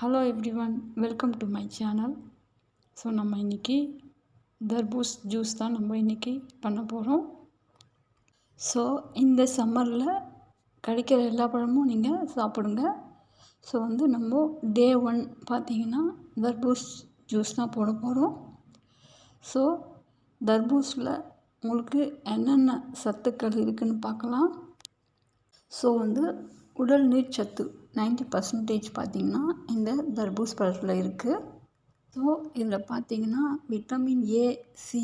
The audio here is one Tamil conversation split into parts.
Hello everyone, welcome to my channel. So நம்ம இன்றைக்கி தர்பூஸ் ஜூஸ் தான் நம்ம இன்றைக்கி பண்ண போகிறோம். ஸோ இந்த சம்மரில் கிடைக்கிற எல்லா பழமும் நீங்கள் சாப்பிடுங்க. ஸோ நம்ம டே 1 பார்த்திங்கன்னா தர்பூஸ் ஜூஸ் தான் போட போகிறோம். ஸோ தர்பூஸில் உங்களுக்கு என்னென்ன சத்துக்கள் இருக்குதுன்னு பார்க்கலாம். ஸோ உடல் நீர் சத்து 90% பார்த்திங்கன்னா இந்த தர்பூஸ் பழத்தில் இருக்குது. ஸோ இதில் பார்த்திங்கன்னா விட்டமின் ஏ, சி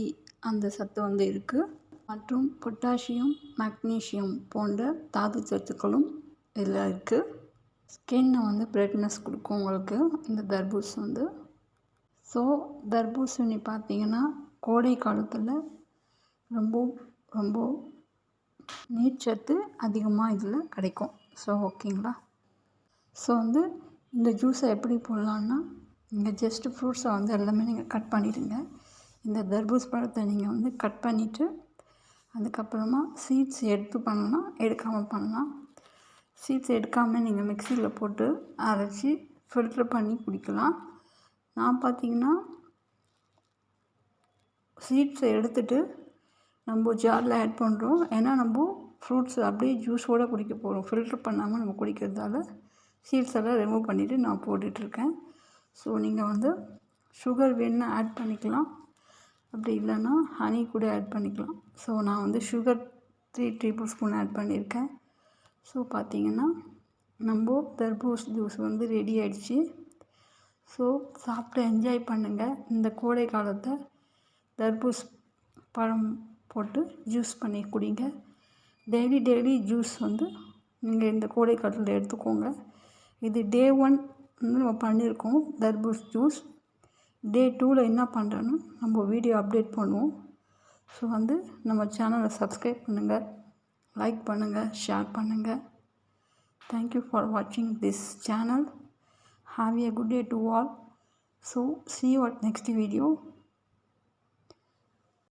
அந்த சத்து இருக்குது. மற்றும் பொட்டாசியம், மக்னீசியம் போன்ற தாது சத்துக்களும் இதில் இருக்குது. ஸ்கின்னை பிரைட்னஸ் கொடுக்கும் உங்களுக்கு இந்த தர்பூஸ் ஸோ தர்பூசணி பார்த்திங்கன்னா கோடை காலத்தில் ரொம்ப நீர்ச்சத்து அதிகமாக இதில் கிடைக்கும். ஸோ ஓகேங்களா. ஸோ இந்த ஜூஸை எப்படி போடலான்னா, நீங்கள் ஜஸ்ட்டு ஃப்ரூட்ஸை எல்லாமே நீங்கள் கட் பண்ணிடுங்க. இந்த தர்பூஸ் பழத்தை நீங்கள் கட் பண்ணிவிட்டு அதுக்கப்புறமா சீட்ஸ் எடுத்து பண்ணலாம், எடுக்காமல் பண்ணலாம். சீட்ஸ் எடுக்காமல் நீங்கள் மிக்சியில் போட்டு அரைச்சி ஃபில்ட்ரு பண்ணி குடிக்கலாம். நான் பார்த்திங்கன்னா சீட்ஸை எடுத்துகிட்டு நம்ம ஜாரில் ஆட் பண்ணுறோம். ஏன்னா நம்ம ஃப்ரூட்ஸ் அப்படியே ஜூஸோடு குடிக்க போகிறோம். ஃபில்ட்ரு பண்ணாமல் நம்ம குடிக்கிறதால சீட்ஸ் எல்லாம் ரிமூவ் பண்ணிவிட்டு நான் போட்டுட்ருக்கேன். ஸோ நீங்கள் சுகர் வேணுன்னா ஆட் பண்ணிக்கலாம், அப்படி இல்லைன்னா ஹனி கூட ஆட் பண்ணிக்கலாம். ஸோ நான் சுகர் 3 டேபிள் ஸ்பூன் ஆட் பண்ணியிருக்கேன். ஸோ பார்த்திங்கன்னா நம்ம தர்பூஸ் ஜூஸ் ரெடி ஆகிடுச்சு. ஸோ சாப்பிட்டு என்ஜாய் பண்ணுங்கள். இந்த கோடை காலத்தை தர்பூஸ் பழம் போட்டு ஜூஸ் பண்ணி குடிங்க. டெய்லி ஜூஸ் நீங்கள் இந்த கோடை காலத்தில் எடுத்துக்கோங்க. இது டே 1 நம்ம பண்ணியிருக்கோம் தர்பூஸ் ஜூஸ். டே 2ல் என்ன பண்ணுறேன்னு நம்ம வீடியோ அப்டேட் பண்ணுவோம். ஸோ நம்ம சேனலை சப்ஸ்கிரைப் பண்ணுங்கள், லைக் பண்ணுங்கள், ஷேர் பண்ணுங்கள். தேங்க்யூ ஃபார் வாட்சிங் this channel. Have a good day to all. So see you at next video.